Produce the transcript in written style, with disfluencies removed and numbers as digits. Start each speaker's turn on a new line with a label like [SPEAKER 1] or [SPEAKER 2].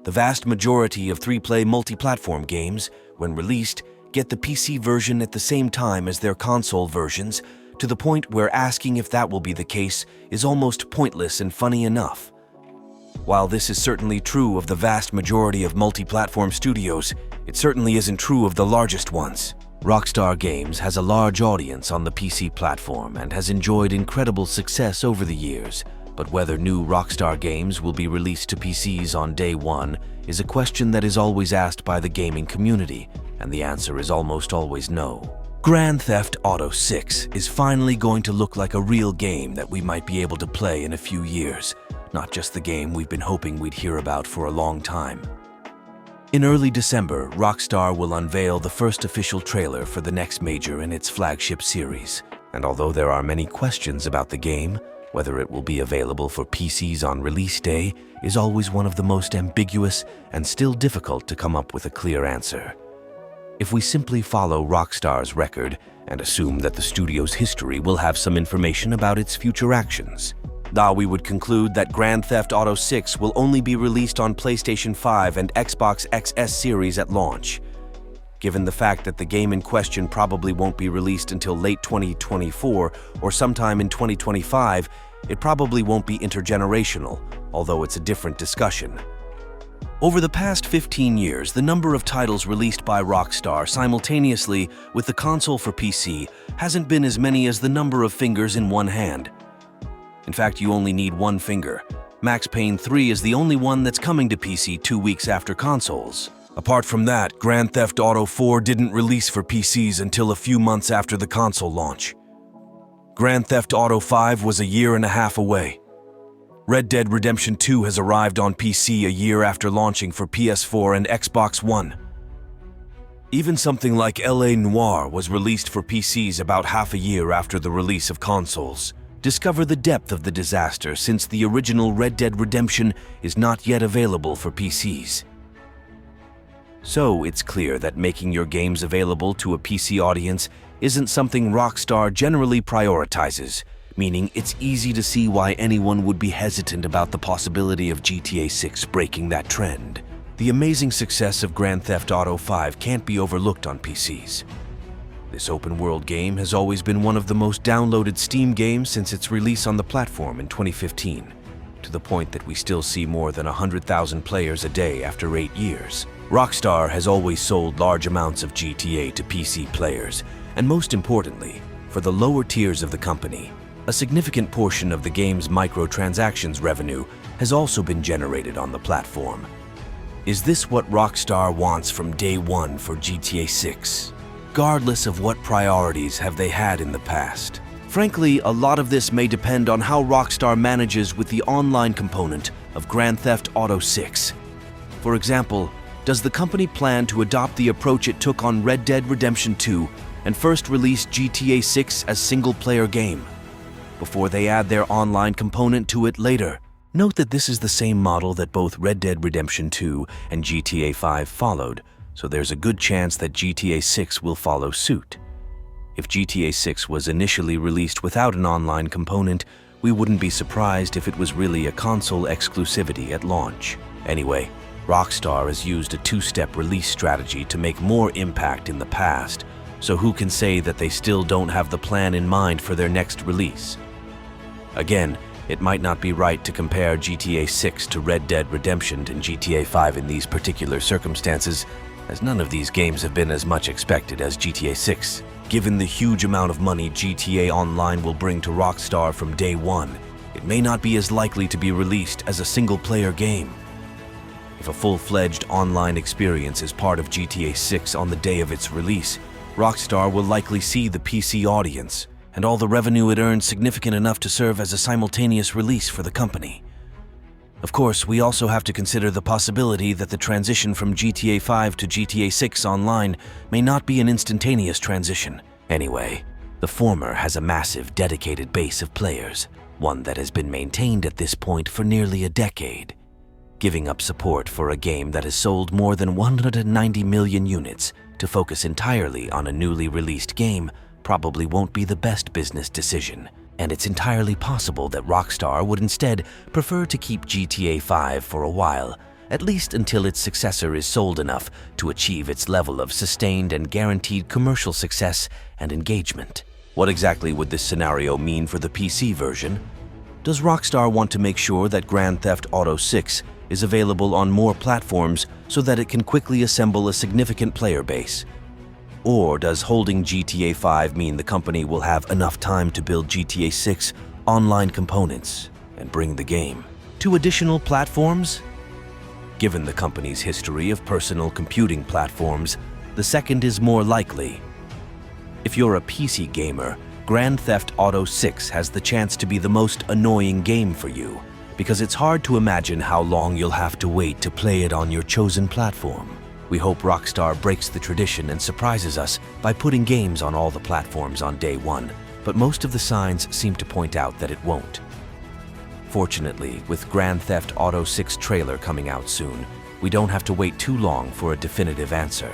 [SPEAKER 1] The vast majority of AAA multi-platform games, when released, get the PC version at the same time as their console versions, to the point where asking if that will be the case is almost pointless and funny enough. While this is certainly true of the vast majority of multi-platform studios, it certainly isn't true of the largest ones. Rockstar Games has a large audience on the PC platform and has enjoyed incredible success over the years, but whether new Rockstar Games will be released to PCs on day one is a question that is always asked by the gaming community, and the answer is almost always no. Grand Theft Auto 6 is finally going to look like a real game that we might be able to play in a few years, not just the game we've been hoping we'd hear about for a long time. In early December, Rockstar will unveil the first official trailer for the next major in its flagship series, and although there are many questions about the game, whether it will be available for PCs on release day is always one of the most ambiguous and still difficult to come up with a clear answer. If we simply follow Rockstar's record and assume that the studio's history will have some information about its future actions, we would conclude that Grand Theft Auto 6 will only be released on PlayStation 5 and Xbox XS series at launch. Given the fact that the game in question probably won't be released until late 2024 or sometime in 2025, it probably won't be intergenerational, although it's a different discussion. Over the past 15 years, the number of titles released by Rockstar simultaneously with the console for PC hasn't been as many as the number of fingers in one hand. In fact, you only need one finger. Max Payne 3 is the only one that's coming to PC 2 weeks after consoles. Apart from that, Grand Theft Auto 4 didn't release for PCs until a few months after the console launch. Grand Theft Auto 5 was a year and a half away. Red Dead Redemption 2 has arrived on PC a year after launching for PS4 and Xbox One. Even something like LA Noire was released for PCs about half a year after the release of consoles. Discover the depth of the disaster since the original Red Dead Redemption is not yet available for PCs. So it's clear that making your games available to a PC audience isn't something Rockstar generally prioritizes, meaning it's easy to see why anyone would be hesitant about the possibility of GTA 6 breaking that trend. The amazing success of Grand Theft Auto 5 can't be overlooked on PCs. This open-world game has always been one of the most downloaded Steam games since its release on the platform in 2015, to the point that we still see more than 100,000 players a day after 8 years. Rockstar has always sold large amounts of GTA to PC players, and most importantly, for the lower tiers of the company, a significant portion of the game's microtransactions revenue has also been generated on the platform. Is this what Rockstar wants from day one for GTA 6? Regardless of what priorities have they had in the past? Frankly, a lot of this may depend on how Rockstar manages with the online component of Grand Theft Auto 6. For example, does the company plan to adopt the approach it took on Red Dead Redemption 2 and first release GTA 6 as single-player game, before they add their online component to it later? Note that this is the same model that both Red Dead Redemption 2 and GTA 5 followed, so there's a good chance that GTA 6 will follow suit. If GTA 6 was initially released without an online component, we wouldn't be surprised if it was really a console exclusivity at launch. Anyway, Rockstar has used a two-step release strategy to make more impact in the past, so who can say that they still don't have the plan in mind for their next release? Again, it might not be right to compare GTA 6 to Red Dead Redemption and GTA 5 in these particular circumstances, as none of these games have been as much expected as GTA 6. Given the huge amount of money GTA Online will bring to Rockstar from day one, it may not be as likely to be released as a single-player game. If a full-fledged online experience is part of GTA 6 on the day of its release, Rockstar will likely see the PC audience, and all the revenue it earns significant enough to serve as a simultaneous release for the company. Of course, we also have to consider the possibility that the transition from GTA 5 to GTA 6 Online may not be an instantaneous transition. Anyway, the former has a massive dedicated base of players, one that has been maintained at this point for nearly a decade. Giving up support for a game that has sold more than 190 million units to focus entirely on a newly released game probably won't be the best business decision, and it's entirely possible that Rockstar would instead prefer to keep GTA 5 for a while at least until its successor is sold enough to achieve its level of sustained and guaranteed commercial success and engagement. What exactly would this scenario mean for the PC version? Does Rockstar want to make sure that Grand Theft Auto 6 is available on more platforms so that it can quickly assemble a significant player base? Or does holding GTA 5 mean the company will have enough time to build GTA 6 online components and bring the game to additional platforms? Given the company's history of personal computing platforms, the second is more likely. If you're a PC gamer, Grand Theft Auto 6 has the chance to be the most annoying game for you, because it's hard to imagine how long you'll have to wait to play it on your chosen platform. We hope Rockstar breaks the tradition and surprises us by putting games on all the platforms on day one, but most of the signs seem to point out that it won't. Fortunately, with Grand Theft Auto 6 trailer coming out soon, we don't have to wait too long for a definitive answer.